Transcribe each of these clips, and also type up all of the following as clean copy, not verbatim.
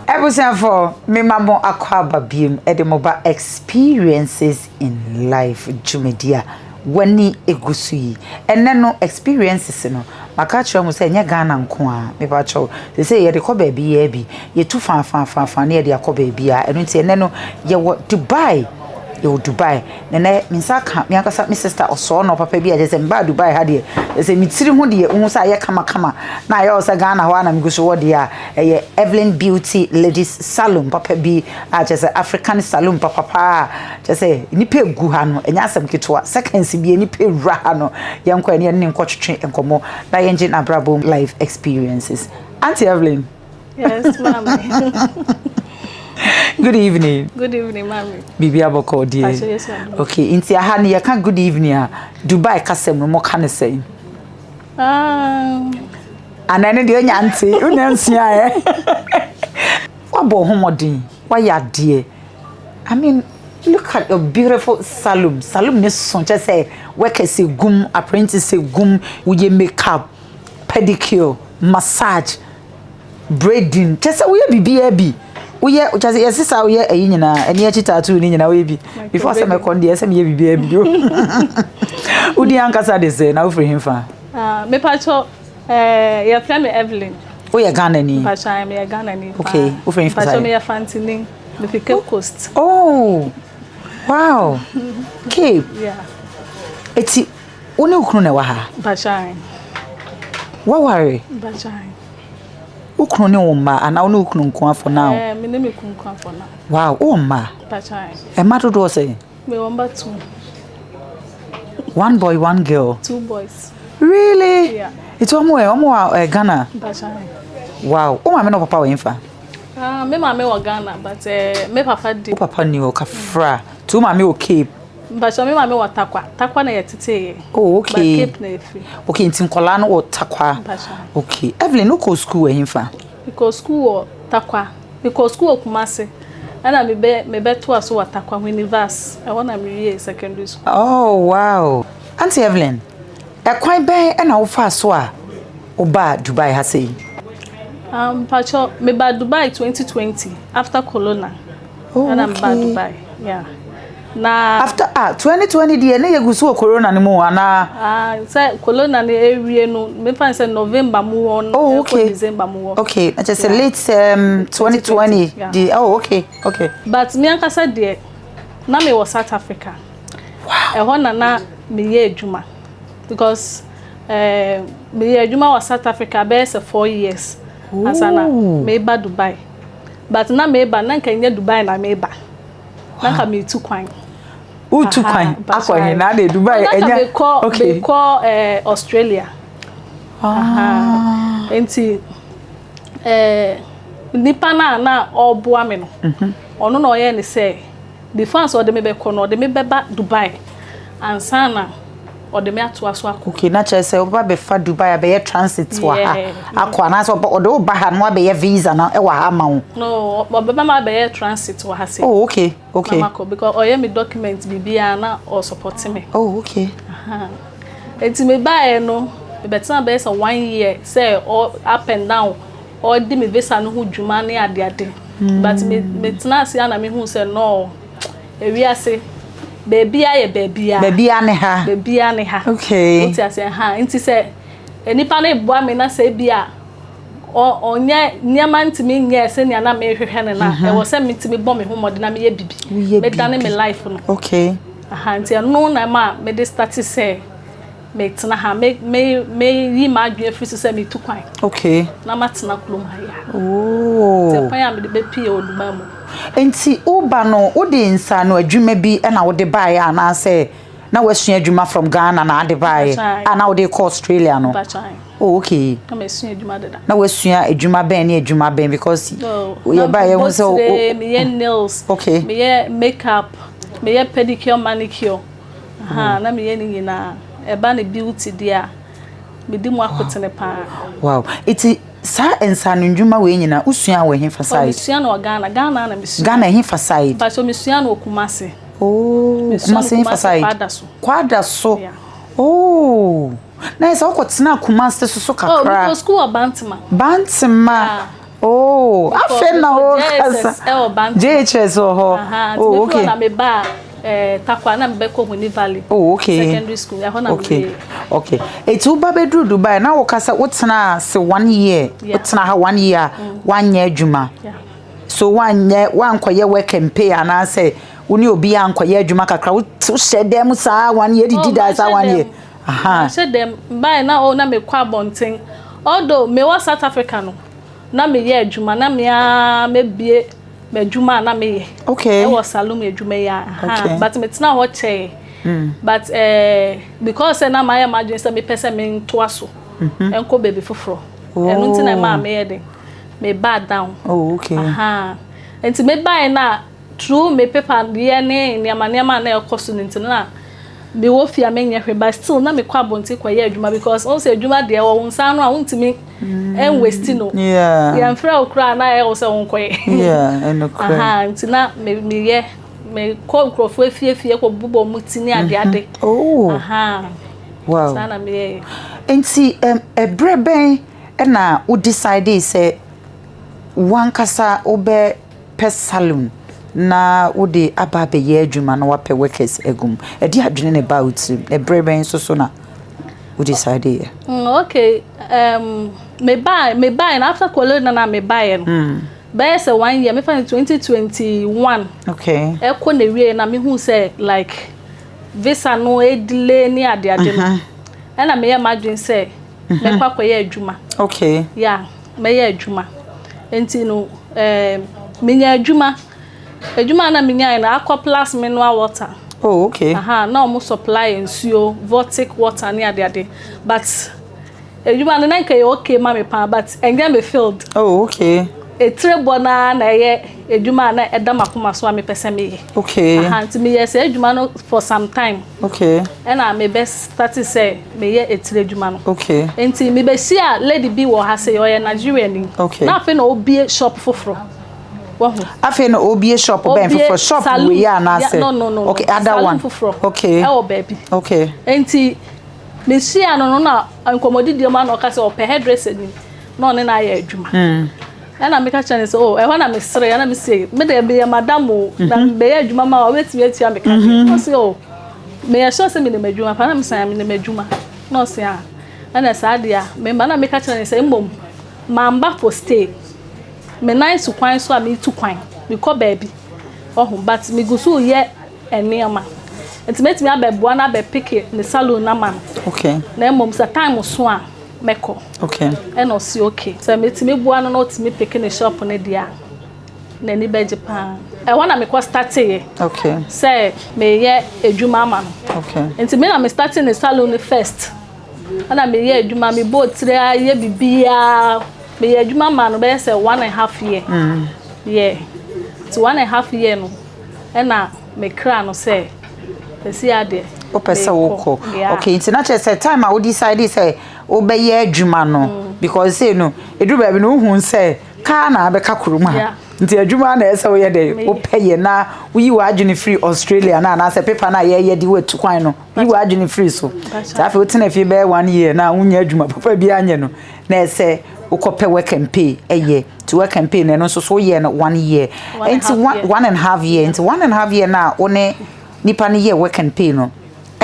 Ebusan for me mamo akwaba biem edemoba experiences in life jumedia wani egusu yi enne no experiences no maka kire mo se nya Ghana nko a me ba cho se ye de ko ba bi ye bi ye tu fan na ye de akoba bi a eno nti enne no ye wo Dubai yo Dubai nene minsaka mi akasa mi sister oso no papa bi aje se mba Dubai ha de se mitiri ho de hu sa ye kama na ye osa Ghana ho na miguso wo de a Evelyn beauty ladies salon papa bi aje se African salon papa je se ni pe gu ha no enya asem ketwa seconds bi ni pe wura ha no ye nko ene ne nkotwetwe enkomo na ye nje na brabo life experiences. Auntie Evelyn. Yes, ma'am. Good evening. Good evening, mommy. Bibi aboko die. Yes, okay, inti aha ne yaka good evening a Dubai kasem no mo ka ne sei. Anane de onya nti, unya nsia e. Wabo homodin, wa ya die. I mean, look at your beautiful salon. Salon ne so just say work say gum, apprentice say gum, we makeup, pedicure, massage, braiding. Just say we bibi. Uye just yesisa uye eyi nyina eni achi tattoo ni nyina we bi before say me konde yesa me bibia bi o udi ankasa de say na ofri himfa me pacho your friend Evelyn o ye Ghana ni pacho I me Ghana ni okay ofri himfa pacho me ya fantini the Cape Coast. Oh wow. Cape yeah eti one ukunu na wa ha pacho wa worry pacho ukunu ni umma ana onu ukunu nko afọ now me ne me kunku afọ now wow umma pacho e ma dodo say me number 2 one boy one girl 2 boys really yeah it's omo Ghana pacho wow o ma me no papa we nfa me mama wa Ghana but me papa di papa ni o kafra tu ma me o Cape pacho me mama wa takwa na yetete oh okay but Cape na efi okay ntin kola no takwa okay Evelyn no go school we himfa because school takwa because school Kumasi ana me be to aso wa takwa universe I wanna me secondary school. Oh wow. Auntie Evelyn e kwan ben e na wo fa so a wo ba Dubai ha sei pacho me ba Dubai 2020 after corona. Oh, and I'm ba Dubai yeah na after 2020 die na yegusu corona ni mu ana say corona ni ewie no me fan say November mu won December mu won okay I just late 2020 the oh okay but me ankasa de na me was South Africa wow na me ye adwuma because me ye adwuma was South Africa be 4 years asana me ba Dubai but na me ba na kan Dubai na me ba na ka me tu kwan utu kwan akwa na de Dubai enya okay call Australia enti nipa na oboa me no ono na oye ne say the fans o de me be ko no de me be ba Dubai ansana o de me ato aso akọ okay na che say oba be fa Dubai be transit wa ha akwa na so o de ba ha no be visa na e wa ha ma wo no oba ma be transit wa ha say oh okay because oye me document bibia na o support me oh okay enti me buy no me better be say 1 year say all up and down or di me visa no hu dwuma ne ade but me tena se na me hu say no ewi ase baby ne ha okay enti ase ha enti say enipa na eboa me na say bia onye nyama ntimi nye se ne na me hwehwe ne na e wo se mitimi bɔ me homode na me ye bibi me dane me life no okay enti no na ma me de start say me tena ha me yi ma adwen free say me tu kwan okay na ma tena klom ha ya oh te kwan ya me de be pie oduma mu enti uba no odi nsa no adwuma bi na wo de bae ana say na wasua adwuma from Ghana na ade bae ana wo de call Australia no oh okay na wasua adwuma deda na wasua adwuma ben na adwuma ben because we bae won say me ye nails okay me ye makeup me ye pedicure manicure na me ye ni na eba na beauty dia me di mu akotene pa wow iti sa ensa no ndwuma we nyina usua we hemfa side usua na Ghana na mesua Ghana hemfa side ba so mesua na Kumasi oh Kumasi hemfa side kwada so oh na esa okotena Kumasi so kakra oh because school Bantima Oh, afen na o kasa. JHS ho. Oh, okay. Na me ba takwa na me ko Huni Valley. Oh, okay. Secondary school. Ya ho na okay. Okay. Etu ba bedru Dubai na wo kasa wotena se 1 year. Wotena ha 1 year, 1 year adwuma. Yeah. So 1 year, 1 kwaye work and pay ana say woni obi ankwaye adwuma kakra wo hyedem saa 1 year didi da saa 1 year. Aha. Hyedem by na o na me kwa bonten. Although me was South Africa no. Na me ye adwuma na me a mebie me adwuma na me ye. Okay. I was salon me adwuma ya. Okay. But me tena ho che. But because na my imagine say me person me ntoa so. Enko baby foforo. Enu nti na ma me ye de. Me bad down. Oh, okay. Aha. Enti me buy na true me paper ye ne niama na ekoso nti na me wo fia me nyehwe but still na me kwa bonti kwa ye adwuma because on say adwuma de wo nsa no a wontimi en waste no. Yeah. Ya mfra okra na ye wo say wonkoye. Yeah, and okra. Aha, nti na me ye me ko nkrofo fie ko bubo mutini ade. Oh. Aha. Wow. Sana me ye. Enti ebreben na wo decide say one kasa obe per salon na wode ababe ye adwuma na wape workers egum e di adwene ne ba uti ebreben so na wo decide okay me buy na after college na me buy no buy say 1 year me find 2021 okay e ko na wie na me hu say like visa no e delay ni ade no e na me ye imagine say me kwa ye adwuma okay yeah me ye adwuma enti no me nya adwuma na minya na aqua plus mineral water. Oh, okay. Aha, na omo supply nsuo, vortic water ni ade. But ejuma na nka ye okay ma me pa but enga me filled. Oh, okay. Etrebo na ye ejuma na eda makoma so me pese me ye. Okay. Aha, nti me ye say ejuma no for some time. Okay. And I me best start say me ye etre ejuma no. Okay. Nti me be see a lady bi wo ha say oye Nigeria ni. Okay. Na fe na obi shop foforo. Afi no obi shop ben for shop we ya na say no okay other one okay e o baby okay enti me share no na ankomodi die ma na o ka say o pe hairdresser ni na one na ya adwuma na me ka chane say oh e ho na me sere ya na me say me de be madam o na be ya adwuma ma o betimi atia me ka no say oh me ya sure say me na adwuma pa na me say me na adwuma no say na sa dia me ma na me ka chane say mom mamba for stay me nice kwan so a me tu kwan me ko baby oh but me gusu ye eniama entimatimi abeboa na be pick me salon na man okay na mom sa time so a meko okay e no si okay so me timi boa no no timi pick ne shop ne dia na ni beje pa e wana me ko start ye okay say me ye edwuma man okay enti me na me start ne salon first ana me ye edwuma me bo tire ye bibia me ye adwuma ma no be say 1.5 year yeah to 1.5 year no e na me kra no say esi ade o pesa woko okay it's not just time I would decide say obey ye adwuma no because say no edu ba bi no hu say ka na be ka kuruma nti adwuma na ese wo ye de o peye na wi wa adwene free Australia na say paper na ye di wetu kwan no wi wa adwene free so tafe o tena fi be 1 year na wunya adwuma papa bi anye no na ese ukope work and pay to work and pay no so year no 1 year into 1.5 year into 1.5 year na one nipa ne year work and pay no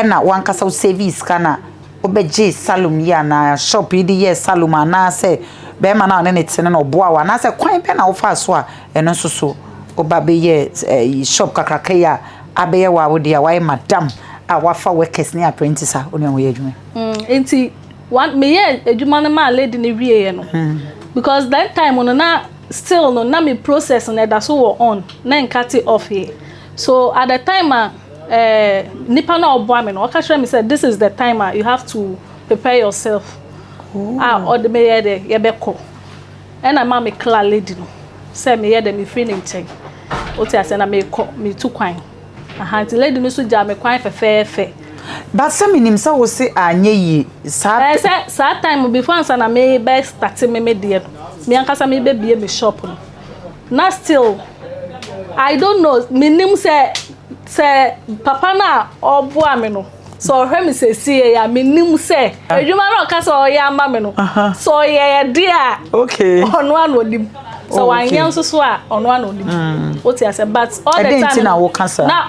na one kasa service kana obeje salon ya na shop idi year salon na say be ma na ne tene no boa wa na say kwan pe na wo fa so a eno so oba be year shop kakraka ya abeye wa wo dia why madam a wafa workers ne apprentice a oni wo ye adwuma enti one me ye adwuma no ma lady ne wie no because that time no na still no na me process no that so on na nkati off here so at the time nipa na obo me no waka sure me said this is the time you have to prepare yourself or the me ye de ye beko and ma me clear lady no say me ye de me free name check o ti ase na me tu kwan aha ti lady no so ja me kwan fe but some minim say wo say anye yi sa time before answer na me be start me dey me ankasa me be bie me shop no na still I don't know minim say papa na oboa me no so hwe me say see ya minim say adwuma na okasa o ya ama me no so ye dia okay ono anodim So one year so on one only. What you say, but all the time now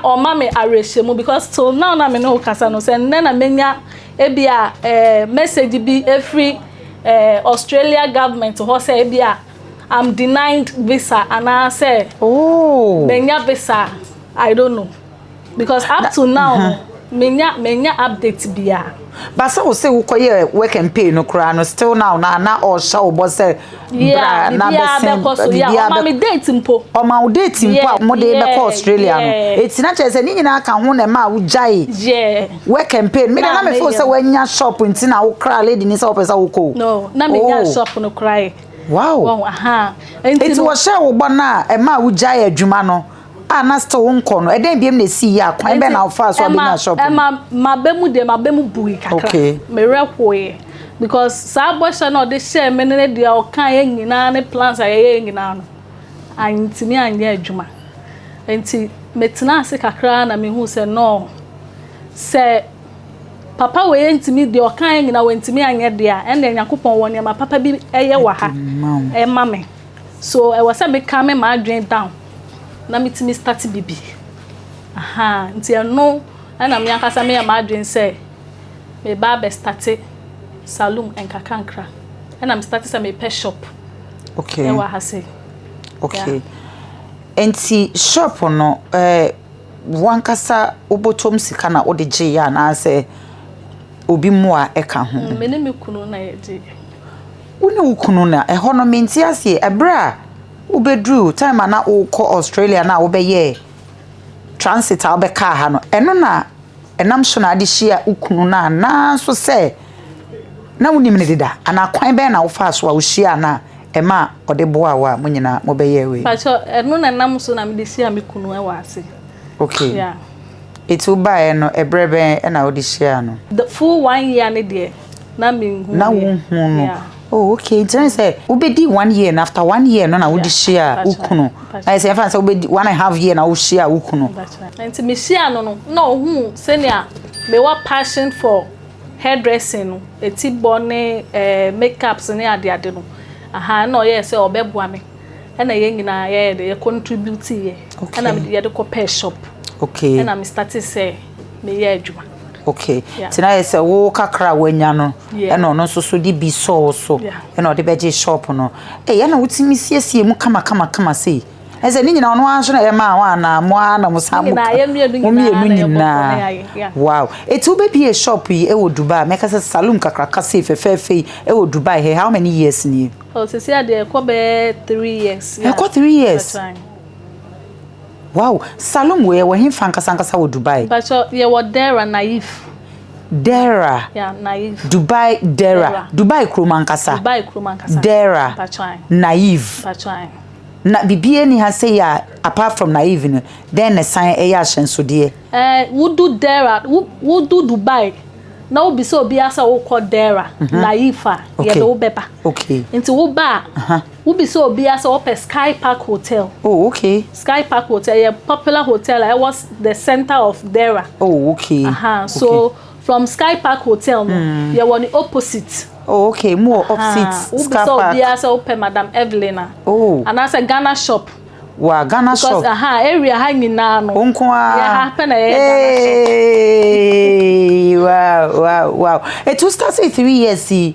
or mommy arreshemu because till now na me no kasa no say na menya ebia message be every Australia government who say ebia I'm denied visa and I say menya visa I don't know because up to now menya update bia. But so say we koye work and pay no kra no still now na or show bo say bra na be yeah mama date mpo o ma date mpo mo de be ko Australia no eti na chese ni nyina ka ho na ma wo jai work and pay me na me feel say wanya shop nti na wo kra lady ni say wo pesa wo ko no na me nya shop no cry wow aha eti wo share wo bo na e ma wo jai adwuma no na still wonko no eden biem na si ya kwan be na ofa so be na shop mabemu bui kakra me rekoye because sa boy no de share me ne de o kan ye nyina ne plans aye nyina no antimi anye adwuma enti metina ase kakra na me hu se no se papa we ntimi de o kan nyina we ntimi anye de a ene yakopon woni ma papa bi eye wa ha e mame so e was me come ma adwen down na mitimi start bibi aha nti eno na me akasa me ma adwen say me ba be start salon en kakankra na me start say me pet shop okay e wa ha say okay enti shop no wankasa obotom sika na odege ya na say obi mu a eka ho me ne me kunu na ye je woni ukunu na ho no menti ase ebra ubedru time na uko Australia na ubeye transit abeka ha no eno na enam so na adehia ukunu na so se na wonim ne deda ana kwan be na wo fa so a wo hia na ema odeboa wa munyina mobeye we pacho eno na nam so na me dehia me kunu e wa ase okay yeah itu ba eno ebrebe na wo dehia no the full 1 year ne de na me hu na wo hu no yeah. Oh, okay. Then say ubedi 1 year and after 1 year no na wo share ukunu. I say fan say ubedi 1.5 year na wo share ukunu. Enti me share no hu senior me wa passion for hairdressing no eti bone makeups ne ade no. Aha no ye say obeboa me. E na ye nyina ye de contribute ye. E na me ye de ko pay shop. Okay. E na me start say me ye adwuma. Okay. Tina say wo kakra wanya no e no so di bi so e no de beje shop no e ya na wutimi siesie mu kama sei eze ni nyina no anso na e ma wa na mo ana mo samu nyina wow etu be bi a shop yi e wo Dubai make say salon kakra kase fefefe e wo Dubai here how many years ni oh se see ade ko be 3 years e ko 3 years wow salon we him fankasa wo Dubai but ye wo Dera Naif Dera yeah Naif Dubai Dera Dubai Kromankasa Dera Naif na bibie ni ha say ya apart from Naif no then the sign e ya hyenso de wo do Dera wo do Dubai na obi so obi asa wo ko Dera Naifa ye do beba okay nti wo ba wo bi so obi asa wo pe Sky Park Hotel oh okay Sky Park Hotel a popular hotel it was the center of Dera oh okay so from Sky Park Hotel no you were the opposite oh okay more opposite Sky Park so obi asa wo pe Madam Evelyn oh and as a Ghana shop wa Ghana shop because area ha nyina no onko yeah happen wow it was started 3 years a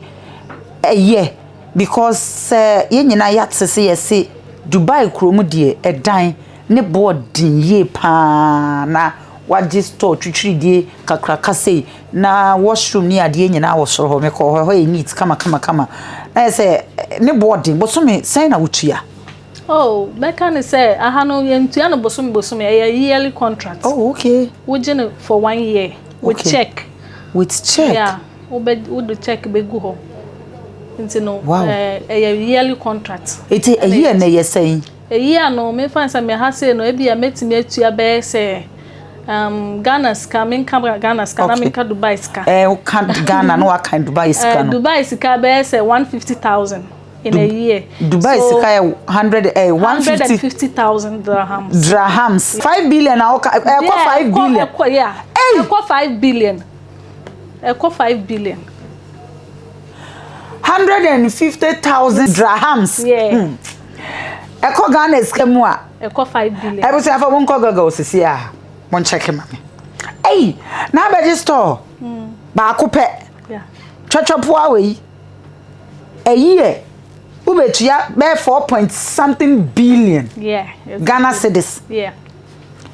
year because ye nyina yatse se yesi Dubai kromu de edan ne board ye pa na waji store twitwiri die kakra kase na washroom ni ade nyina wo soro ho me ko ho neat kama na say ne board bosome sen na wutua oh meka say aha no yentua no bosome a yearly contract oh okay we gene for 1 year with check yeah we do check be go ho nti no a yearly contract it a year na ye say a year no me fan say me ha say no e bia metimi atua be say Ghana ska men camera Ghana ska na men ka Dubai ska o kan Ghana no kan Dubai ska no Dubai ska be say 150,000 in a year Dubai ska 150,000 dirhams 5 billion na 5 billion yeah 5 billion 5 billion 150,000 dirhams yeah Eko Ghana skemu a. Eko 5 billion. I was say for one kogaga osisi a. Mon check him. Hey, na be store. Ba ko pe. Yeah. Twatwapo awe. A year. Ubetua be 4 point something billion. Yeah. Ghana cedis. Yeah.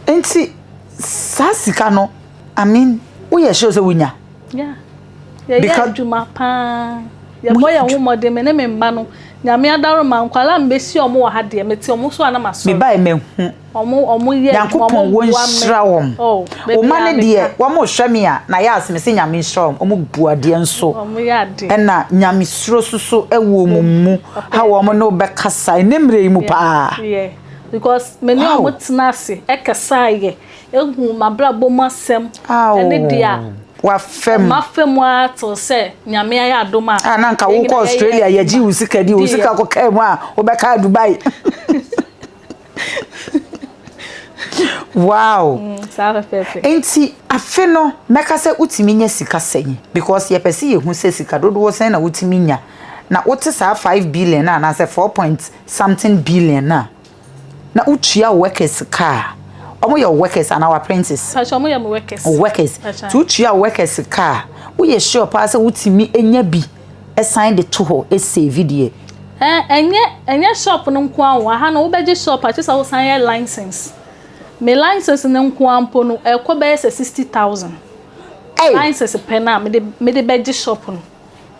Enti sasika no. I mean, we are sure say winya. Yeah. Yeah, Juma pa. Ya boy ya wo de me ne me mba no. Nyame adaro man kwala mbesi omo wa ha de meti omo so ana maso. Me bai me hu. Omo ye Yankopon won hira wom. Oh, o mane de wo mo hwame a na ya aseme se nyame hira wom. Omo buade nso. Omo ya de. Ena nyame suro suso ewo mu ha wo mo no be kasa enemre mu pa. Yeah. Because many omo tnase e kasa ye. Ehu mabra bomo asem. Ene dia wa fem ma fem wa to se nyame ya adoma na nka wo ko Australia ya ji usika di usika ko kai mu a wo be ka Dubai. Wow. Save perfect. Enti afe no meka se utimi nya sika sɛn because ye pese ye hu se sika dodo wo sɛn na utimi nya na wote sa 5 billion na say 4 point something billion na utua workers car. Omo your workers and our apprentices. Pastor, omo your workers. Workers. To tua workers car. We sure pass utimi enya bi e sign the to ho e save die. Enye shop no nko anwa ha no wo beje shop a chisa wo sign license. Me license no nko ampo no e ko be 60,000. Hey. License pe na me de beje shop no.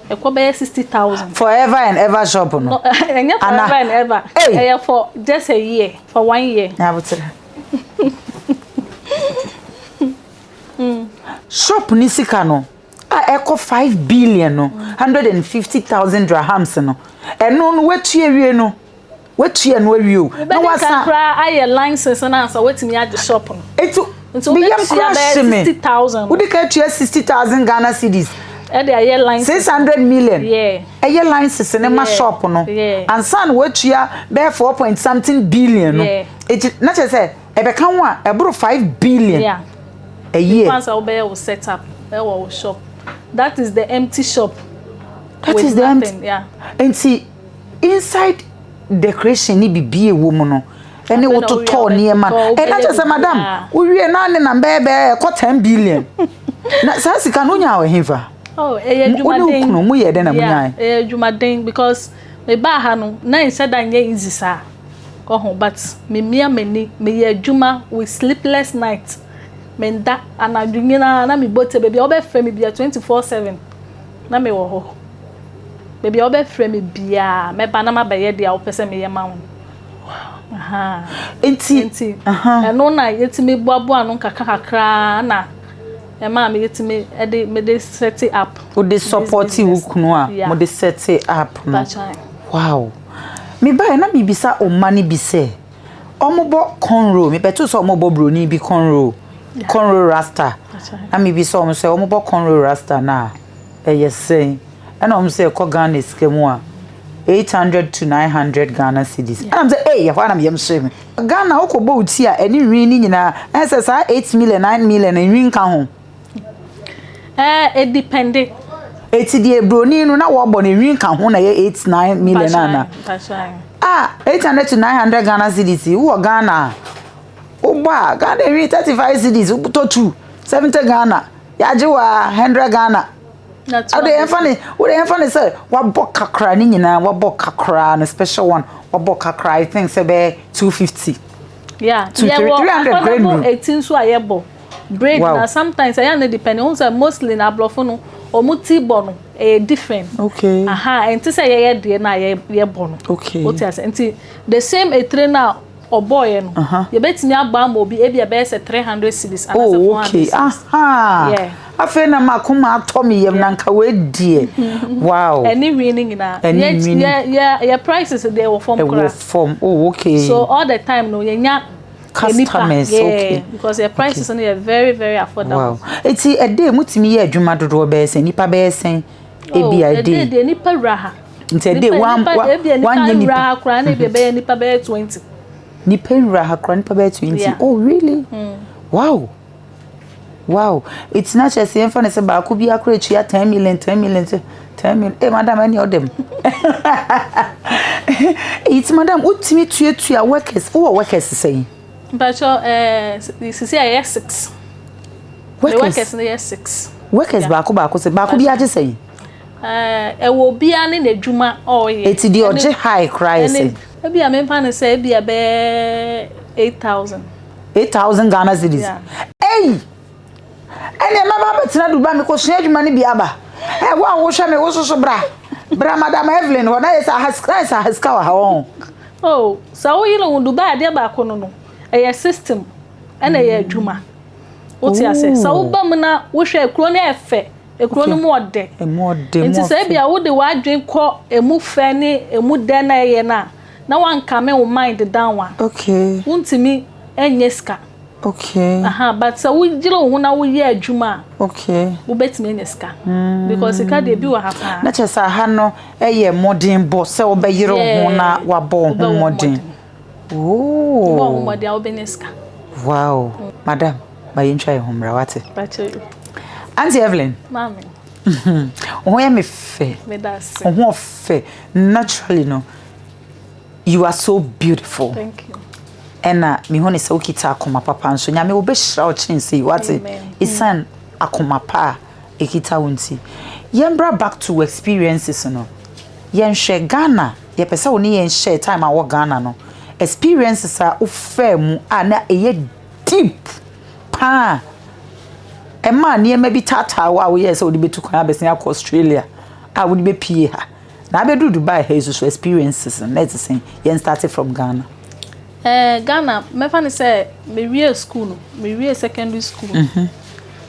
E ko be 60,000. Forever and ever shop no. No, enye forever and ever. Hey. For just a year, for 1 year. Yeah, but shop ni sika no a eko 5 billion no 150,000 dirhams no eno no wetua wie no wetua no awie o na wasa kra aye license na so wetimi age shop no etu be yam crash me 60,000 we dey tua 60,000 Ghana cedis e dey aye license 600 million. Yeah, aye license ne ma shop no and san wetua be 4 point something billion no it na che say e be kan wa e bro 5 billion. Yeah. A year. Once I will set up our shop. That is the empty shop. That is the empty. Yeah. And see, inside decoration ni bibi e wo mu no. Ene wo to to ne ma. E na tell say madam, we wie na ne na bebe ko 10 billion. Na sa sika no nya we hefa. Oh, Jumaden. No mu ye den na mu nya. Jumaden because me ba ha no na instead anya easy sa. Ko ho but me mia mani me ye adwuma with sleepless night. Menda anadwunyina na me bote baby obe frame bia 24/7 na me wo ho baby obe frame bia me ba na mabaye dia wo pese me ye ma wo aha enti eno na yetimi boabo anu kakakra na e ma me yetimi e de me de set it up wo de support you kunu a mo de set it up no. Wow. Me ba na me bisa o mani bi se omobo conro me beto so omobo broni bi conro. Yeah. Conro rasta. I may be so say omo conro rasta na. Yes say. And I'm say ko Ghana skemu 800 to 900 Ghana cedis. And I'm say hey, why am yam shame. Ghana okobo uti a any rin ni nyina. I say 8 million 9 million and rin ka ho. It depended. Eti die broni no na wo bo ne rin ka ho na ye 8 9 million na. That's right. 800 to 900 Ghana cedis. Wo Ghana. Oba Ghana rin 35 cedis ubuto 2 70 Ghana. Yaje wa 100 Ghana. That's right. We dey say wa bok kakra ni nyina wa bok kakra na special one wa bok kakra I think say be 250. Yeah, 300 grand. 18 so ayebo. Braid na sometimes I no depend on say mostly na blofo no omuti bono different. Okay. And to say ye de na ye bono. Okay. What you say? And the same a trainer or boy no. You bet me agba mo bi e bia be say 300 cedis and as 400. Okay. Yeah. Afe na makoma atomi yem na nka we die. Wow. Any winning na. Yeah, prices they were form class. Oh, okay. So all the time no yenya customers, okay. Because their prices are very, very affordable. Wow. It's a day mutimi ye adwuma dodo be sen nipa be sen ebi a day. The nipa raha. It's a day one nipa raha kra na be nipa be 20. Nipa raha kra nipa be 20. Oh really? Wow. Wow, it's not just saying for say ba ko bi akura tua 10 million 10 million. Eh madam any of them. It's madam utimi tua workers. Who workers say? But you see I 6. The workers na 6. Workers ba ko say ba ko bi age say. E wo bia ne n'adwuma oye. Eti di oje high cry say. E bia me pa ne say e bia be 8,000. 8,000 Ghana cedis. Yeah. Hey! Ene mama betina duba me ko sua adwuma ne bia ba. Eh wo hwe me wo so bra. Bra madam Evelyn wo na yesa haska wa ha won. Oh, so wo yilo Dubai ade ba ko no. E system ena ye adwuma. Wo ti ase. So wo ba mu na wo hwe ekro na efe. Ekro no mu ode. Nti se bia wo de wa dwen ko emu fe ne emu de na ye na wan kame wo mind down wa. Okay. Untimi enyeska. Okay. But so we jilo hu na wo ye adwuma. Okay. Wo betime enyeska. Because ka de bi wa ha pa. Na chesa ha no eye modern boss se wo be yiro hu na wa bo hu modern. Oh. Wo modern wo benyeska. Wow. Madam, ba yintwa ye humra wate. Bacho. Auntie Evelyn. Mami. Oh ya me fe. Me das. Oh fe. Naturally no. You are so beautiful. Thank you. Ena mi hone se ukita akoma papa nso nyame wo be hira o chense wate isan akoma pa ekita wonti yembra back to experiences no yenhwe Ghana ye pese wo ne yenhwe time a wo Ghana no experiences a ufa mu ana eye deep pa e ma ne ma bi tata wa wo ye se wo de betu kwan abesin akọ Australia a wo de be pie ha na be do Dubai ha so experiences let's say yen started from Ghana. Ghana, me fa ne say me wie school no, me wie secondary school.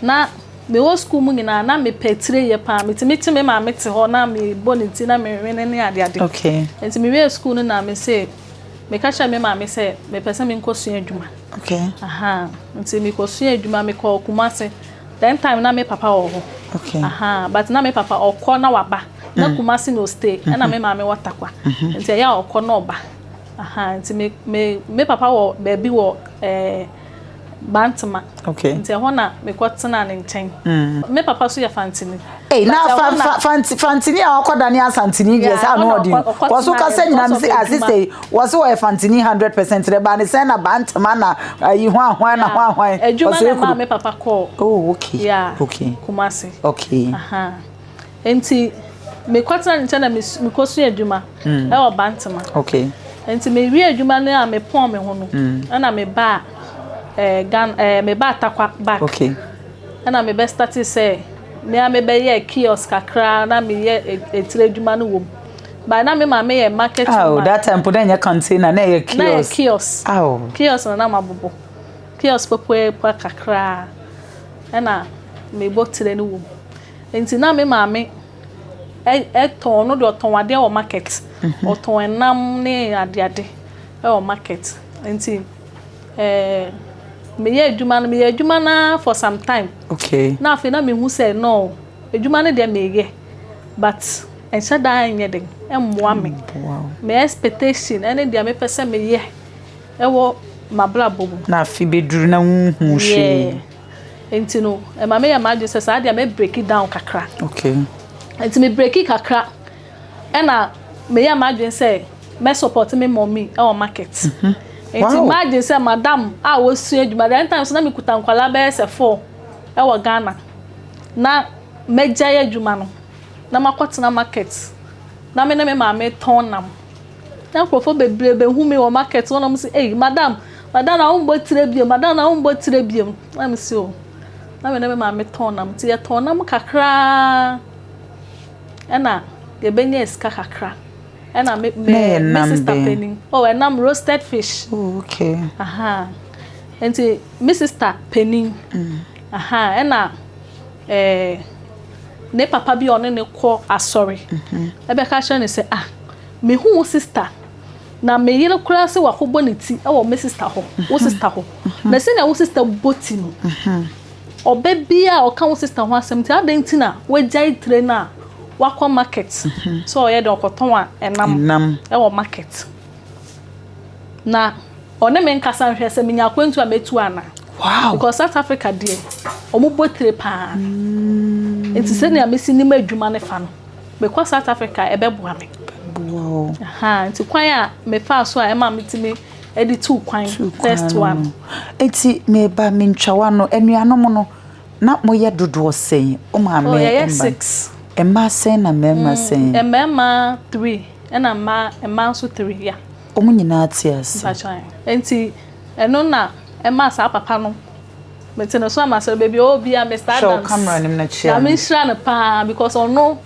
Na me wo school mu nyina na me petire ye pa, me timi ma me te ho na me boniti na me wene ne ade. Okay. Enti me wie school no na me say me ka sha me ma me say me pese me nkosua adwuma. Okay. Enti me kosua adwuma me ko Kumase. Then time na me papa wo ho. Okay. But na me papa okọ na waba. Na Kumase no stay. Na me ma me watakwa. Enti ya okọ na oba. Nti me papa wo baby wo Bantama. Okay. Nti ho na me kwotena ne nchen. Me papa so ya fantini. Eh na fantini a okoda ne asantini die sa no odi. Woso ka se nyina me se asiste woso wo fantini 100% re ba ne se na Bantama na yi ho ahwan na ho ahwan. Ejuma na me papa call. Oh, okay. Yeah. Okay. Kumase. Okay. Nti me kwotena ne nchen na me kosu ejuma. E wo Bantama. Okay. Enti me wi adwuma na me pon me ho no na me ba me ba takwa back. Okay. Na me be start say me be ye kiosk kakra na me ye etire adwuma no wom. Ba na me ma me ye market. Oh, that time put in your container na ye kiosk. Na ye kiosk. Oh. Kiosk na mabobo. Kiosk popo kakra. Na me bo tire no wom. Enti na me ma me ton no do ton ade o market. O ton enam ne ade o market. Enti me ye adwuma na for some time. Okay. Na afi na me hu say no adwuma ne de me ye. But ense da anye den emmoa me. Wow. Me expectation ene de me pese me ye. E wo mabla bobu. Na afi beduru na hu hwe. Enti no e ma me ya ma just say ade me break it down kakra. Okay. Enti me break it kakra. Ena me ya ma just say me support me mommy e o market. Enti imagine say madam a wo su adwuma that time so na me kuta nkwala be se 4 e wo Ghana na meja ya adwuma no na makotena market na me ma me ton nam na profo bebrebe hu me wo market wona mo say eh madam na umbo tire biem madam na umbo tire biem na me say o na me ma me ton nam ti ya ton nam kakra ena ye benye ska kakra. And I make Mrs. Penning. Oh, and I'm roasted fish. Oh, okay. And Mrs. Penning. And ne papa bi on ne call sorry. Ebe ka sha ne say me hu sister. Na me yele kura se wa kobọ ne ti e wo me sister ho. Wo sister ho. Na se na wo sister boti no. Obe bia o ka wo sister ho asem ti adanti na we jai trainer. Wako market. So ye de okoton enam e wo market. Na one me nkasa hwe se menya kwantu a metu ana. Wow. Because South Africa there, omo botre pa. Enti se na mesi ni madwuma ne fa no. Because South Africa ebeboa me. Wow. Enti kwan a me fa so a e ma metimi edi two kwan first one. Enti me ba me ntwawa no enuanom no na moye dodo sen o ma me emba 6 emma sen na mema sen emma 3 ena emma so 3 ya omo nyina atias enti eno na emma sa papa no metene so amasa baby obi a Mr. Adams camera nim na chia na me shira na pa because ono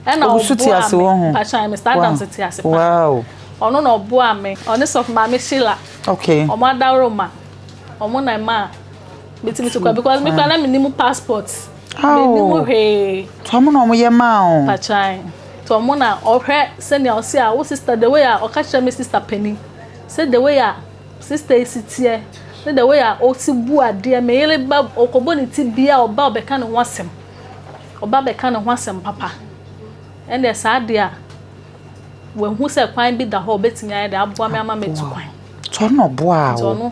ena obo a pacha Mr. Adams atias pa wow ono na obo a me ono sof ma me shila okay omo adawro ma omo na ma metimi to because me plan na minimum passport minimum he to mo na omo ye ma o pachai to mo na ohwe senior o see a wo sister the way a o ka me sister Penny say the way a sister isitie say the way a o ti bu ade me yele ba okobo ni ti bia oba obeka ne ho asem oba beka ne ho asem papa and the sad dia when who say kwan bi da ho betimi aye da aboa me ama metu kwan to no boa to no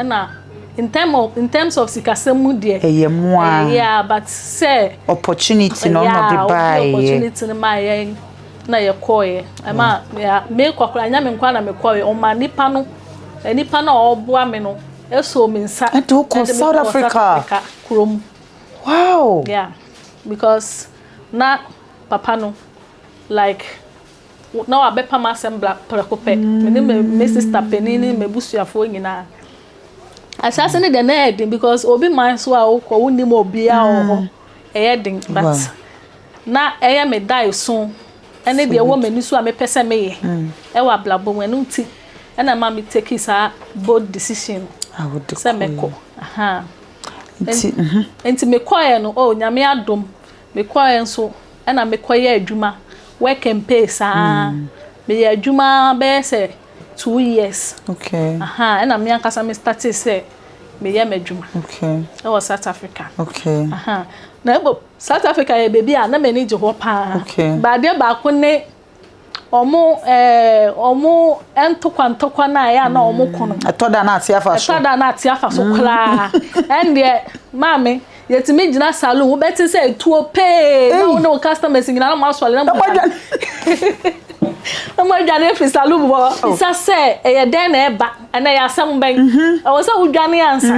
na in terms of sikasemu there yeah but say opportunity no no buy opportunity no my na ye koye ama me kwakra nya me nkwa na me koye o ma nipa no oboa me no eso me nsa to South Africa krom wow yeah because na papa no like na wa bepa ma assembla prekope me sister Penini me busuafo nyina asase ne de na edin because obi man so a wo woni mo obi a ho edin but na me die so ene de wo mani so a me pese me ye e wa blabo wenu nti ena ma me take isa bold decision I would say meko enti me koye no nyame adom me koye nso ena me koye adwuma work and pay sa me adwuma be se 2 years okay ena me ankasa me start say me ye madwuma okay I was South Africa okay na South Africa ye baby a na me ni je ho pa okay ba de ba ko ne omo entokwa na ya na omo kono atoda na atiafa so kla and the mama yetimi gina salon wo beti say tuo pay na no customers ngina na masole na mo jane fi salon bo isa say e den na eba na ya sam ben I was say udwane answer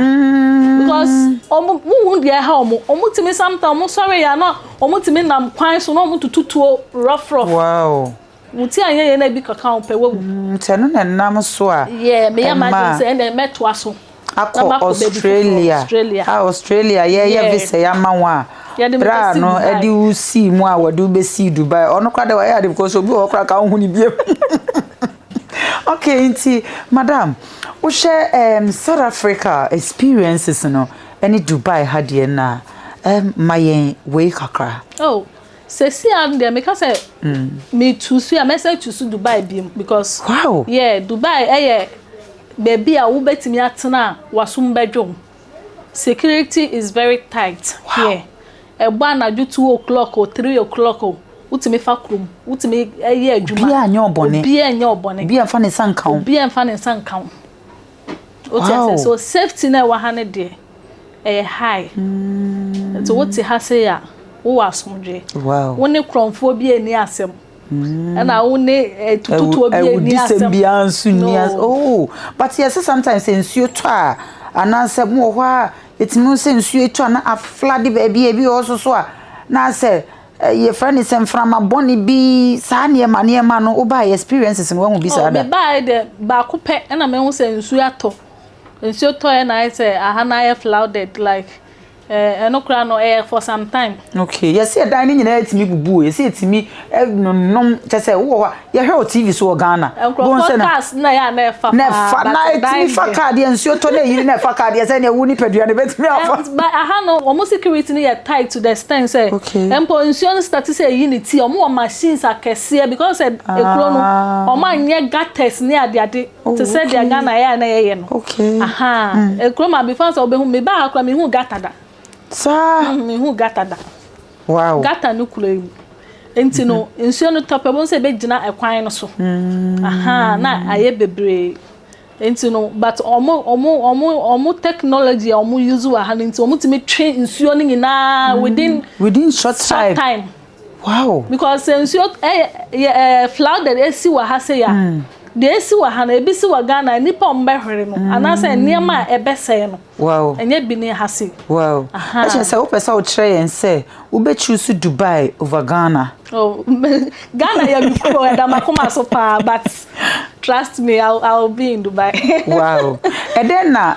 because omo de ha omo timi sometimes omo sorry ya na omo timi nam kwan so na omo tutuo rough wow muti anye ye na bi kaka on pe wewu nteno na nam so a yeah me ya imagine say na meto aso Australia yeah visa ya manwa bra no edi usi mu a wadu be si Dubai ono kwa de wa ya because obi wo kra ka hu ni biem okay nti madam wo share South Africa experiences no any Dubai hadie na mayen we kakra see and there make say me to see a message to Dubai biem because wow yeah Dubai baby a wo betimi atena wasum bedwom security is very tight here egba na ju 2 o'clock or 3 o'clock utimi fa krom utimi ye adwuma bia anya obone bia fa ne sankan so safety na wa hane de high so what ha say ya wo asomdwe wow wo ne kromfo bi eni asem and I only tutu obi ni asem oh but yes sometimes ensuo to a ananse mo ho a etimi se ensuo to na aflade baby ebi also so a na say ye friend is from boni bi sa ne ma no oba experiences no wan bi sa da me buy the ba ko pe na me hu se ensuo to na say ahana ye flooded like no kra no for some time okay yes e dan ni nyina etimi bubu yes etimi no chese wo ye hwe TV so Ghana bon se na ya na fa na etimi fa card ye nsuo to na yiri na fa card ye se na wu ni pedua ne betimi afa but no almost security ni ye tight to the extent say empo nsuo no start say unity omo machines akese because ekro no omo anye gates ni ade to say dia Ghana ya na ye no okay ekro ma before so obehu me ba akra me hu gatada me hu gatada wow gata no kula enti no nsuo no top e bon se be gina ekwan no so na aye bebre Enti no but omo technology omo use wa han enti omo timi train nsuo ni nyina within short time. Wow. Because nsuo flood that esi wa ha say ya de esi wa han ebi si wa Ghana nipa ombehwere no anase niema ebese no. Wow. Enye bi ni ha say. Wow. Acha say wo pesa wo try and say wo be choose Dubai over Ghana. Oh, Ghana ya before and makoma so pa but trust me I'll be in Dubai. Wow. And then na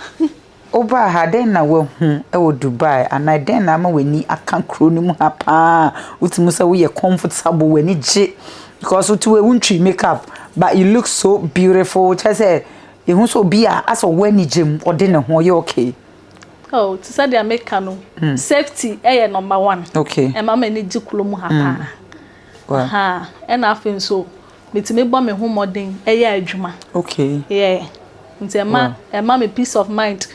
oba ha den na wo hu e wo Dubai and I den na ma weni aka kro ni mu ha pa utimu say wo ye comfortable weni je because utu we wuntri makeup but you look so beautiful. Just say you hu so bia as o weni jem ode ne ho ye okay. Oh, to say they make no safety number 1. Okay. E mama ni jikulo mu ha pa. Wow. Ha, and I feel so. Metime bo me ho modern adwuma. Okay. Yeah. Nti ema me peace of mind.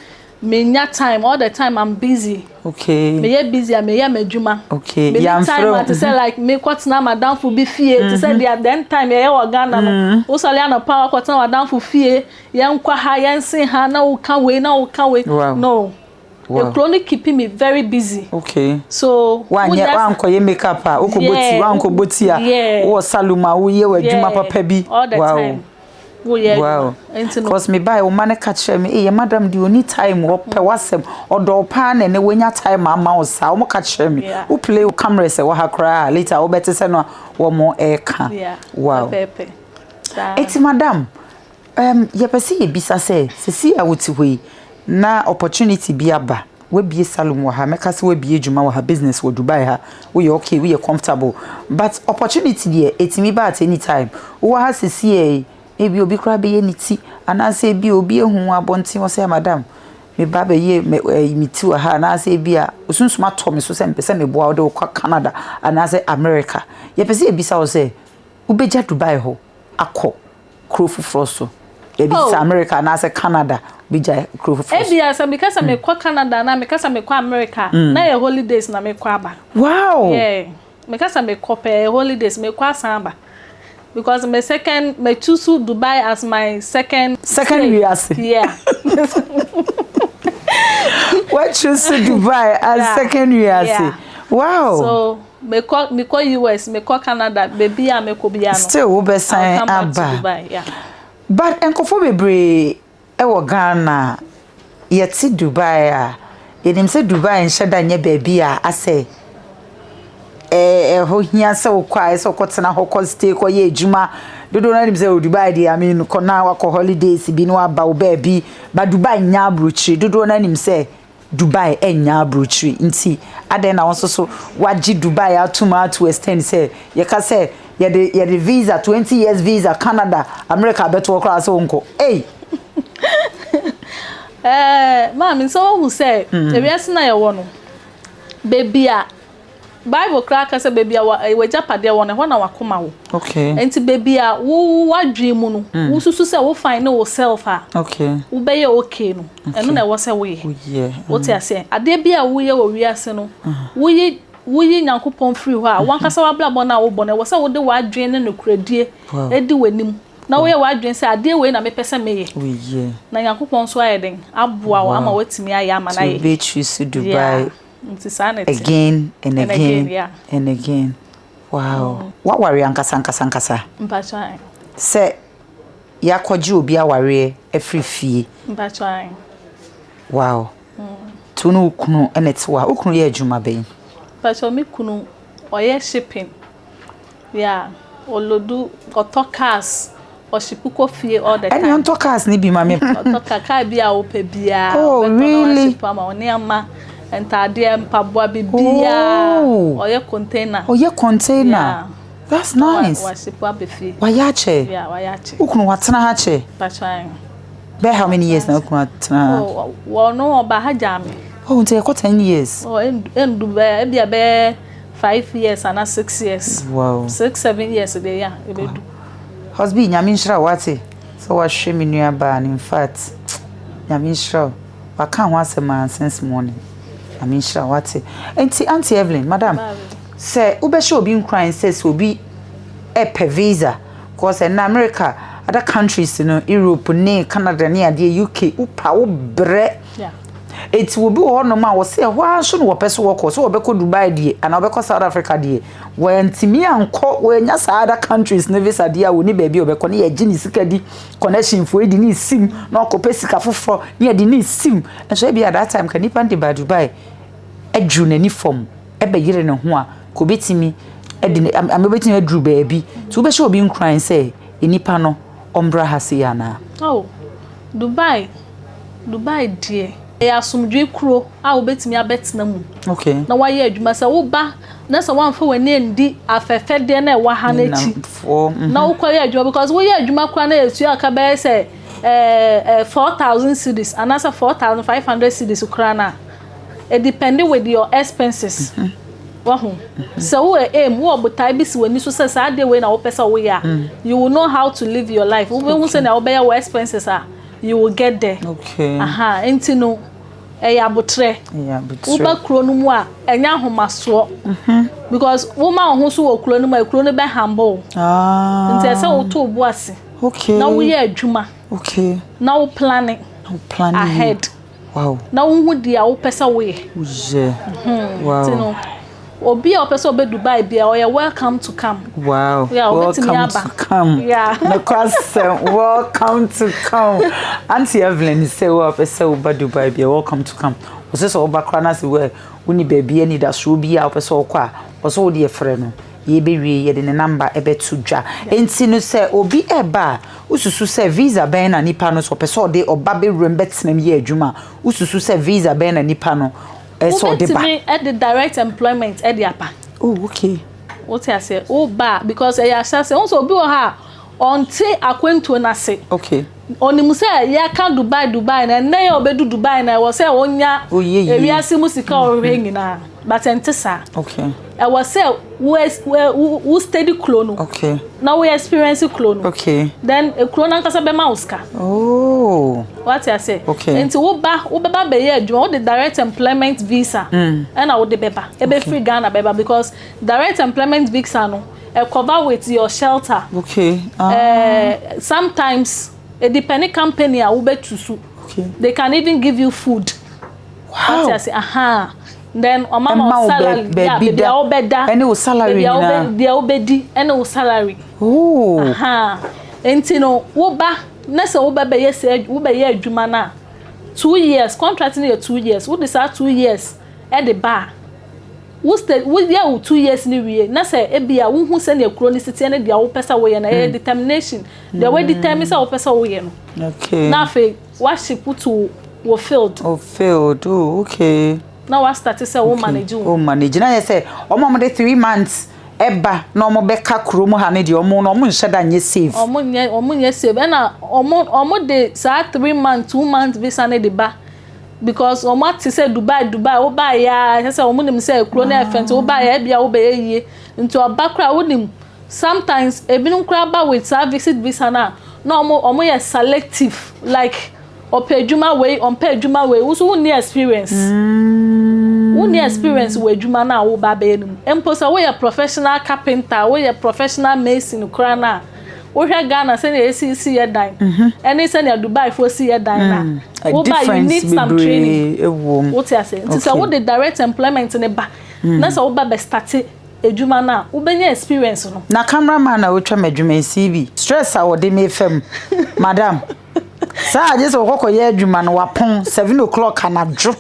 Me nya time all the time I'm busy. Okay. Me ye busy, me ye adwuma. Okay. Me time to say like me kwatena madam fu bi fie to say the then time ye Ghana no. Wo sale na power kwatena madam fu fie, ye nkwa ha ye nsen ha na wo kan we Wow. No. Wow. You're chronic keeping me very busy. Okay. So one koye makeup a okoboti one ko boti a wo saluma wo ye wadwuma papa bi. All the time. Wow. Because me buy o man catch me eh madam di oni time wo pe wasem odo pa na ne wonya time ama wo sa wo catch me wo play wo camera se wo ha kra later wo beti se no wo mo e ka. Wow. Pepe. Eti madam ye pese ye bisa se si a wuti hoi na opportunity bi aba we bie salon wo ha meka se we bie djuma wo ha business wo Dubai ha we okay we comfortable but opportunity there etimi ba at any time wo ha sisi ebi obi kra be ye niti anase bi obi ehun abonti wo say madam me ba be ye miti wo ha anase bi a osunsuma to me so se mpese me boa wo de kwa Canada anase America ye pese ebisa wo say wo beja Dubai ho akọ krofufro so ebi sa America anase Canada bija krofufro ebia sa because me kwa Canada na because me kwa America na ye holidays na me kwa ba. Wow. Yeah, because me kwa pe holidays me kwa samba. Because my choose Dubai as my second reason. Yeah. What choose Dubai as second reason? Yeah. Wow. So me call US, me call Canada, baby I me ko biano. Still we be sign aba. Dubai, yeah. But enkofo bebre e wo Ghana yeti Dubai a yenim se Dubai nheda nya baby a ase ho hia se wo kwa se okotena ho ko stay ko ye adwuma dodo na nim se Dubai dey I mean ko na wa ko holidays bi no aba wo baby ba Dubai nya abrochi dodo na nim se Dubai enya abrochi nti ade na won so waji Dubai atuma to extend say ye ka say ye the visa 20 years visa Canada America beto kra so nko hey mama so who say e we asina ye wo no baby a Bible crack say baby we japade wo ne ho na wakoma wo. Okay. Enti baby a wo wadwe mu no wo susu say wo find no self a. Okay. Wo be ye okay no. Eno na wo say wo ye. Wo ti ase ade bia wo ye wo wiase no. Wo yi nyankopon free ho a wankasa wablabo na wo bone wo say wo de wadwe ne no kuradie edi wanim. Na wo ye wadwe say ade we na me pese me ye. We ye. Na nyankopon so ayeden aboa wo ama watimi aye ama na ye. To be choose Dubai. Again and again, yeah. And again. Wow. What worry ankasa? Mpachai. Say ya kwaji obi aware every fee. Mpachai. Wow. Tunu ukunu enetwa. Ukunu ye adwuma ben. Mpacho mi kunu oye shipping. Yeah. Olodu otokas oshipuko fie all the time. Any otokas ni bi mame. Otokaka bia ope bia. Oh, really? Entade mpaboa bibia oye container. Yeah. That's nice. Wasipo abefi. Wayache. Yeah, wayache. Ukunu watena hache. Pachai. Be how many years na ukunu watena? Oh, no oba hajame. Oh, until 10 years. Oh, endu be be 5 years and 6 years. Wow. 6-7 years there yeah, ebedu. Husband nyaminshra wate. So wa hwemi nua ba in fact. Nyaminshra. Wa kan ho asema since morning. I mean, sure, what's it? Auntie Evelyn, madam, say, Ube show being crying says will be a visa. Cause in America, other countries Europe ne Canada ne ade UK upa wo bre it will be one no ma wo say wha so no wo pese wo ko so wo be ko Dubai die ana wo be ko South Africa die when timi anko we nya sa other countries ne visa die a wo ni baby wo be ko ne ye gini sika di connection fo edi ni sim na ko pese ka foforo ne edi ni sim and so be at that time kan nipa de ba Dubai adru na ni form e be yire ne ho a ko betimi edi am betimi adru baby so wo be sure obi nkran say enipa no ombra hasiana oh Dubai die ya sumdwe kuro a obetimi abetina mu okay na waye adwuma se wo ba na se wanfa wani ndi afefe de na wa ha na chi na wo kwaye adwuma because wo ye adwuma kwa na esu aka be se 4000 cedis and asa 4500 cedis kura na it depending with your expenses wahu so we aim wo obotai bi si wani so se sa de we na wo pesa wo ya you will know how to live your life wo be hu se na wo be your expenses you will get there okay enti no ya botre uba kro no mu a enya homaso because woman ho so wo kro no mu kro no be humble nti ese wo to obu ase okay na wo ye adwuma okay na wo planning ahead wow na wo hu dia wo pesa wo ye wow tino obi a pesa obe Dubai bia o welcome to come wow welcome to come na kwase welcome to come Auntie Evelyn say we pesa oba Dubai bia welcome to come o se so oba kra na se we uni baby ani da so bi a pesa okwa o so de efre no ye be wie ye de ne number ebe to dwa enti no se obi eba ususu se visa ben na nipa no so pesa de oba be rembetinam ye adwuma ususu se visa ben na nipa no so de ba at the direct employment at the apa oh okay what I say oh ba because I say also obi o ha onti akwento na se okay onimu se ya ka Dubai na ya obedu Dubai na wo se onya ewiase musika o hwengina but entisa okay I was say we steady clone okay now we experience clone okay then a clone nkasa be mauska oh what I say okay enti wo ba be ye adwuma the direct employment visa and I would beba e be free Ghana beba because direct employment visa no cover with your shelter okay sometimes a depending company a ube tusu okay they can even give you food wow what I say then o mama salary yeah baby obeda any o salary na baby obedi any o salary oh enti no wo ba na se wo ba be ye wo ba ye adwuma na 2 years contract na 2 years wo decide 2 years at the bar wo stay wo ye 2 years ni wie na se ebia wo hu se na ekuro ni city na dia wo pesa wo ye na determination the way determine se wo pesa wo ye no okay na fe wa ship to wo field oh okay now I started say wo manage wo manage na say omo mo de 3 months eba na omo be ka kromo ha ne de omo no omo nhye da nye save omo nye save na omo de sa 3 months 2 months visa ne de ba because omo ati say Dubai wo ba ya say omo nim say kro na efent wo ba ya bia wo be yie nti oba kra wo nim sometimes ebinum kra ba with service visa na omo ye selective like opejuma way on pejuma way wo so ni experience woni experience we adwuma na wo ba be nim emposa we a professional carpenter we a professional mason kra na wo hwe Ghana say na ACC ye dan any say na Dubai for see ye dan na wo ba you need some training what you say it is what the direct employment ne ba na so wo ba be start adwuma na wo benya experience no na cameraman na wo twa madwuma CV stress a wo de me fam madam sa je so kokko ye adwuma no wapon 7 o'clock anadwo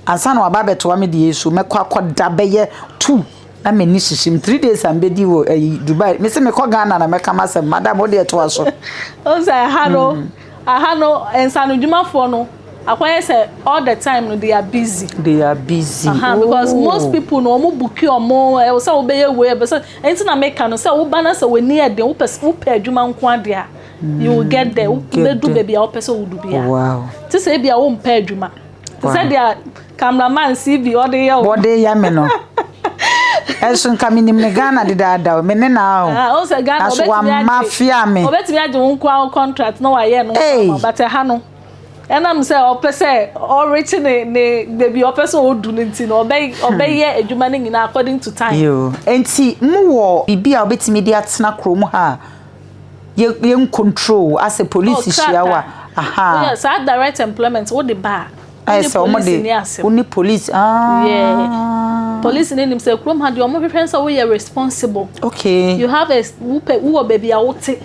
ansa na waba beto me de yesu mekọ akoda beye 2 na me ni shishim 3 days am bedi wo Dubai me se me ko Ghana na meka masem madam wo de to aso o say hano ensanu djuma fo no akwaye say all the time no they are busy because most people no mo book your mo e say wo beye we be say enti na make no say wo ba na say we near dem wo pe adwuma nko ade a you will get there wo be do baby a wo pese wo du bia wow ti say bia wo mpa adwuma ti say dia cameraman CV or the ya me no Esun kamini me Ghana de dada me ne na o say Ghana mafia me obetimi age won kwa contract no wa ye no but ha no enam say o pese o reach ne baby o pese o du nti no obey ye adwuma ne nyina according to time yo enti mu wo bibia obetimi de atena krom ha you control as a police shiawa aha yes at direct employment what the bar only police yeah police name say krom had your more friends we are responsible okay you have a who baby awote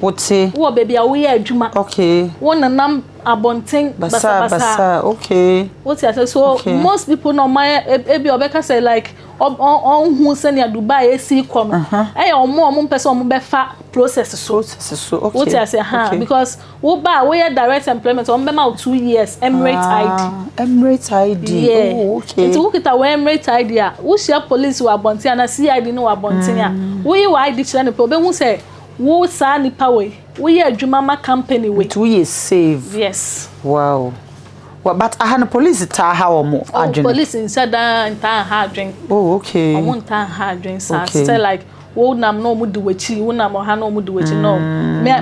who baby awe adwuma okay one nam abonten basa okay what you say so most people no my ebi obeka say like on who send ya Dubai AC come eh omo person omo be fa process so okay what you say because we ba we direct employment on be ma 2 years Emirates ID yeah. Oh okay it's we kita we Emirates ID a we share police we abonten na CID no abonten a we ID chire ne pe hu say wo sa nipa we adwuma ma company we 2 years save yes wow. Well, but I had a police tar how more. Oh, police inside that hard drink. Oh, okay. I want hard drink. So say like, wo nam no mudu wechi, wo nam ha no mudu wechi. No,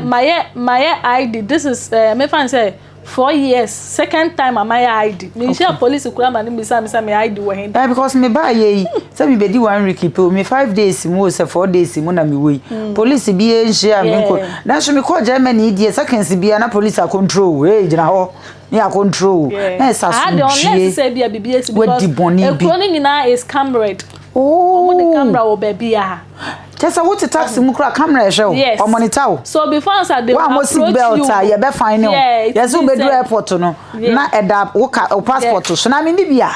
my ID. This is me fan say 4 years. Second time my ID. Me share police kura mani me say my ID we hen. Yeah, because me buy ye. Say me be di 1 week people. Me 5 days mo say 4 days mo na me we. Police be e share me ko. Na so me call Germany dey seconds be na police a control. Hey, jina ho. Yeah, control. Yes, I the unless say be a BBS because a cloning in is camera. Oh, the camera or baby. Just what to taxi mukra camera show or monitor. So before I they approach you, you be fine. Yes, we be do airport no. Na eda o passport so na me bibia.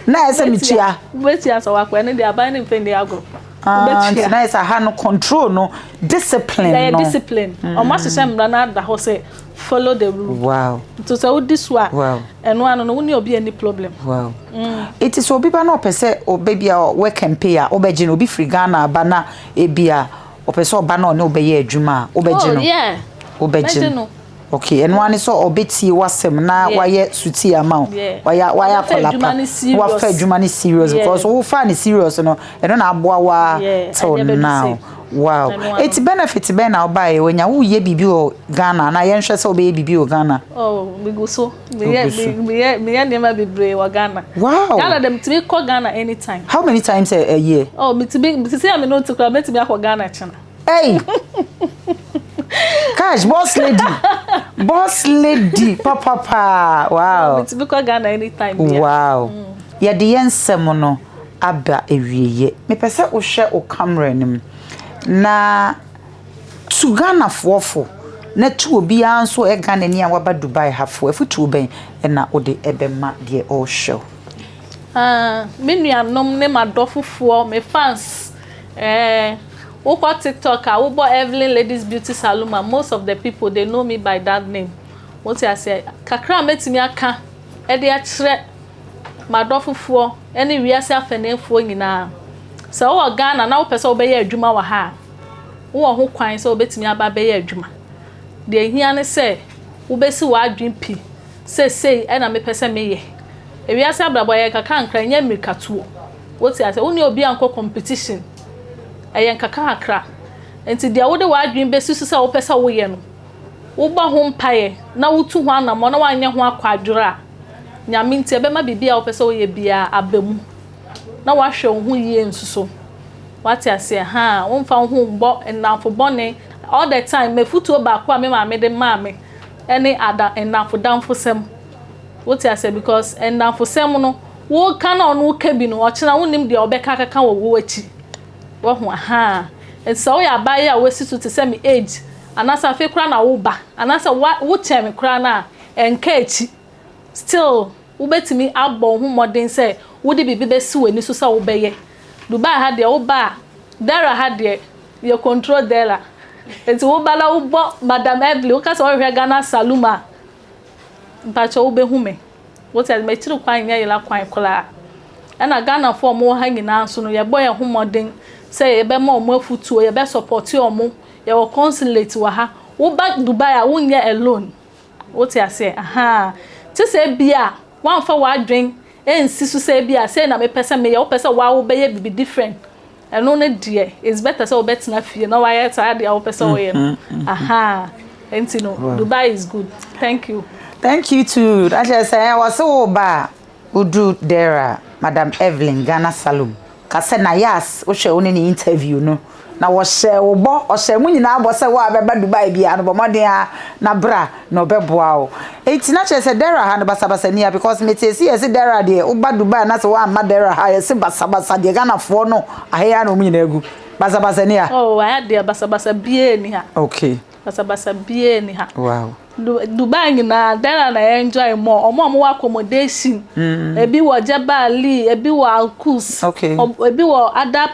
Na ese mi tia. Wait ya so akwa na they are buying thing they go. Na ese ha no control no discipline no. Yeah, discipline. O ma se mra na da ho say follow the rule. Wow. To say this one. Wow. And one no we obi any problem. Wow. It is obi ba no pese o baby a work and pay a obeje no obi free Ghana ba na ebia o pese oba na o be ye adwuma obeje no. Oh yeah. Obeje no. Okay, and one is so obeti wasem na waye suti ama waya kolapa wa fa adwuma ni serious because wo fa ni serious no e no na aboa wa till now. Wow. It's benefit be na oba e wenya wo ye bibi o Ghana na ye nhwe se obe bibi o Ghana. Oh, we go so. Me never be brave o Ghana. Wow. Ghana them to be call Ghana anytime. How many times a year? Oh, me to say I'm not to come to me akọ Ghana chana. Hey. Cash boss lady papa wow. Me to be call Ghana anytime. Wow. Ya de yensem no aba ewieye. Me pese o hwe o camera nim. Na to Ghana fofo na tu obi anso e Ghana ni a waba Dubai hafo afutu ben na ode ebema de o show me nuanom ne madofofo me fans wo kwa TikTok wo bo Evelyn Ladies Beauty Salon most of the people they know me by that name what I say kakra metimi aka e de a kire madofofo ene wiase afenefo nyina so wo Ghana na wo pese wo be ye adwuma wa ha wo ho kwan so obetimi aba be ye adwuma de hia ne se wo besi wa adwen pi sei e na me pese me ye e wiase abrabo ye kaka nkra nya mirikatuo wo ti ase wo ne obi anko competition e ye kaka akra enti de wo de wa adwen besi so se wo pese wo ye no wo ba ho mpaye na wo tu ho anamo na wanye ho akwadwura nyame nti e be ma bibia wo pese wo ye bia abamu na wa hwe ho yie nsuso what I say won fa ho mbo enafo bone all the time me futuo ba kwa me ma me de ma me any ada enafo danfo sem what I say because enafo sem no wo kana ono ka bi no o kina wonim de obeka kaka wo wachi wo ho and so ya ba ya we situ to say me age anasa fe kura na wo ba anasa wo chem kura na enka echi still wo betimi abon ho modern say wo de bibi be si wani so sa wo beye Dubai had the oba Dara had the your control Dara enti wo bala wo bo Madam Evelyn wo ka so hwe Ghana saluma mpacho wo be hume wo tell me chiru kwan nya yela kwan kola na Ghana for mo ha nyina so no ye boy ho modern say ye be ma mo afutuo ye be support yo mo ye wo consulate wa ha wo ba Dubai a wo nya alone wo tell say ti say bia wan fa wa adwen ensi so say bia say na me pese me ye wo pese wa wo be ye be different and no dear it's better so bet na fie na wa ye tired ya wo pese wo ye enti no Dubai is good. Thank you too. I just say I was so ba udu Dara Madam Evelyn Ghana Salon ka se Nayas wo hwe wo ne interview no na wo hye wo bo o hye mu nyina abo se wo abeba Dubai bia no bo moden a na bra na obeboa wo enti na che se Dara ha no basabasa nia because me tie si yes Dara de wo ba Dubai na se wo amma Dara ha yes basabasa de Ghana fo no ahia no mu nyina egu basabasa nia oh I had the basabasa bie ni ha okay basabasa bie ni ha wow Dubai na Dara na enjoy more omo accommodation ebi wo Jabali ebi wo Alkus okay ebi wo other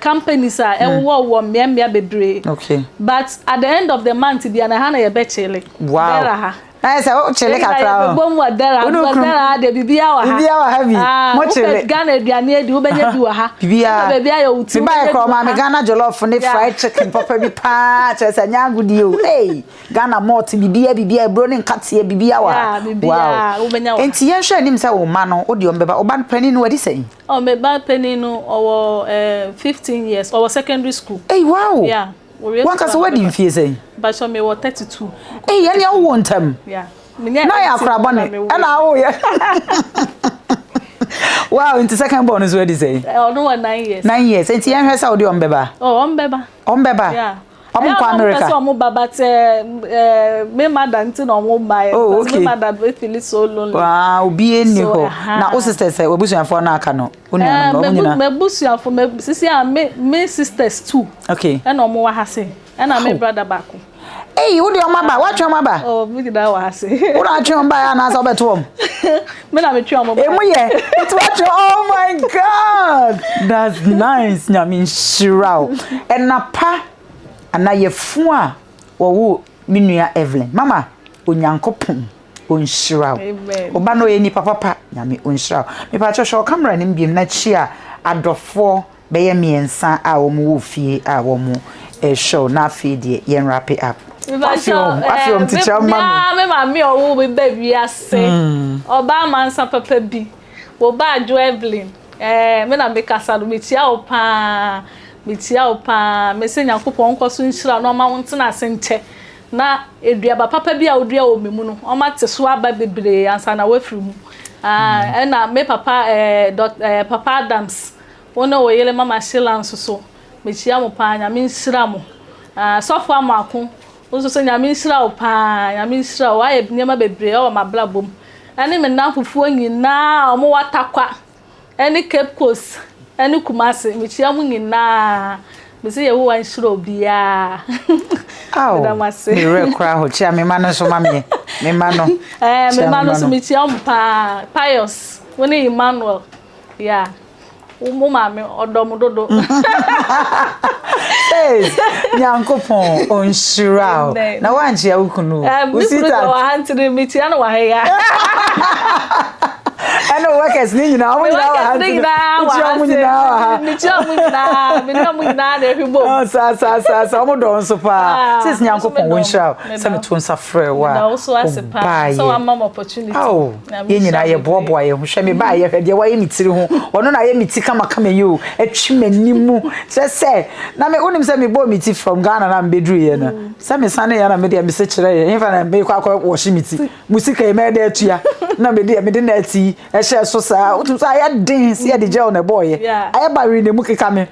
companies are wo mmea bebre okay but at the end of the month dia na ha na ye be chele wow Dara ha na say o chele kakra bom wa Dara de bibia wa ha bi mo chele Ghana aduane edi wo benya bi wa ha bibia ya uti buy ko ma me Ghana jollof ne fried chicken papa bi pa chese nyagudi o hey Ghana malt bibia bro ne nkate bibia wa wow wo benya wa enti yen hwe nim say wo ma no wo de ombeba wo ban pani no wadi say oh me ban pani no owo 15 years owo secondary school hey wow yeah one ka so wadi mfie say but so me wo 32 hey yan ya wo ntam yeah na ya akra bone na wo ye wow into second born is where say oh no 9 years 9 years enti yan hwe say wo de ombeba oh ombeba yeah omo kwa America omo baba me mother nti na omo buy me mother be feel so lonely wow obi eni ho na o sisters say webusuafo na aka no onua no nyina me busuafo me sisi a me sisters too okay and omo wa ha se and my brother back hey wo de omo ba wa twa omo ba oh me di da wa ha se wo na twa omo ba ya na so beto om me na me twa omo ba emu ye it was oh my god that's nice nyame shirao enapa ana yefu a wo minua Evelyn mama onyankopon onshirao amen oba no ye ni papa nyame onshirao me pa cho camera ni mbiem na chi a adofo be ye miensa a wo mu wo fie a wo mu show na fie de yen wrap it up afiom teacher mama me mami owo be baby ase oba mansa papa bi wo ba jo Evelyn me na me kasa do me tia opa me se Nyankopon nkoso nhira no ma wonte na sente na eduaba papa bi a odua o memu no o ma teso aba bebre ansa na wafiri mu na me papa papa Adams wona wo yele mama Sheila nso me chia mo pa nya me nhira mo sofo amako nso so nya me nhira o pa nya me nhira o aye nyema bebre o ma bla bom ani me na fufu nyina o mo watakwa ani Cape Coast ani Kumasi me chia mo nyina me se ye wo wan nhira obia aw me rekra ho chia me ma no so ma me ma no me ma no so me chia mo pa Pius woni Emmanuel yeah umu mami odom dodo yes Nyankopon onshirao na wanchi ya ukunu usita wa hantiri miti ana wa heya ana workers ni nyina omo nyina wa hantiri mi na de hwibo sa omo don so pa sis Nyankopon onshirao se me to nsafre wa na also asepa so am opportunity ye nyina ye bobo ye hwe me ba ye hwede wa ye mitiri ho ono na ye miti kama yo atwi manimu se na me onim se me bo miti from Ghana na mbedru ye na se me sane ya na me de me se kire ye infa na me kwa washi miti musika ye me de atua na me de na ati e hye so sa otum sa ya dance ye de gel na boy aye ba wi ne mu keka me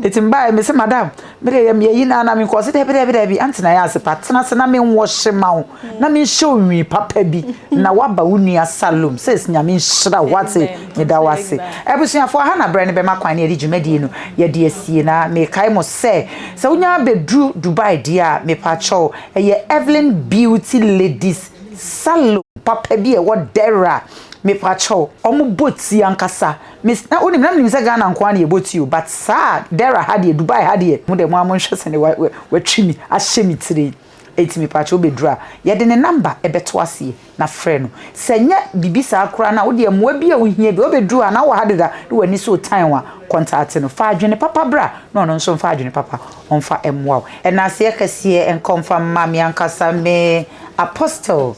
etimba me se madam me de ye yi na me ko se de bi antina ya se patena se na me nwoshe mawo na me show wi papa bi na waba unua salom says nyame nhira wate me da wase ebusuafo ha na brand be makwan ne edjumadi no ye de asie na me kai mo se unya bedru Dubai dia me pa cho ye Evelyn Beauty Ladies Salon papa bi e wo Dara me pa cho omo boti ankasa miss na onim na nim se Ghana nkwa na ye boti o but sa Dara ha de Dubai ha de mo de mo amhwe se ne watwimi ahye mi tire etimi pacho bedra ye de ne number ebeto ase na frɛ no senya bibisa akora na wo de moa bi a wo hia bi obedru na wo hadeda no wani so time wa contact no fa adwene papa bra no no nso fa adwene papa onfa emwa na se yakase enconfirm mami ankasa me Apostle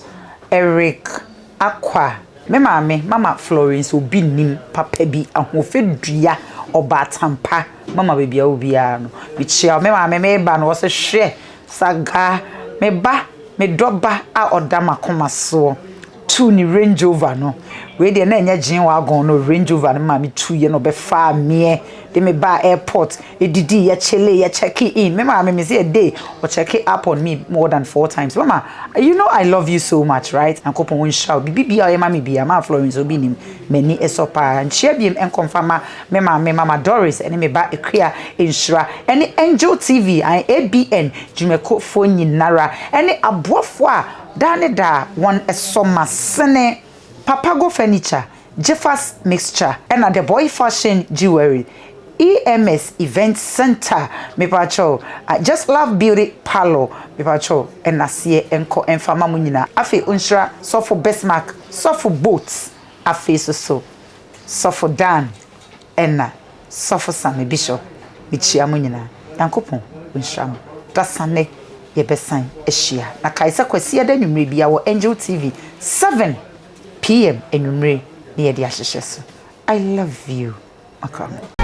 Eric Akwa me mama Florence obi nim papa bi ahofedua obatampa mama bebia obia no bichia me mama me ba no wo se hwe saga me ba me doba a odama koma so two ni Range Rover no we dey na nya gin wagon no Range Rover no ma me two ye no be fa me de me ba airport edidi ye chele ye check in me ma me say a day or check it up on me more than 4 times. Mama, you know I love you so much, right? And kopon won shout bibi o mama bia ma Florence obi nim mani esopa and share biem en confirma me mama Doris and me ba ekria insura any Angel TV and ABN jumeko phone nyinara any aboafo a dane da one esoma sene Papago Furniture, Jeffers Mixture, and the Boy Fashion Jewelry, EMS Event Center, me pacho, Just Love Beauty Parlor, me pacho, and Nasie Enko and Fama Munina, Afe Unshra, so for Bestmark, so for Boats, Afe so for Dan, and so for Sammy Bishop, Michia Munina, Yankopon, Unshram, Dasane, ye besign, Eshia, na Kaisa Kwesia de Numibia or Angel TV, 7 PM enumere near the ashes. I love you, Makram.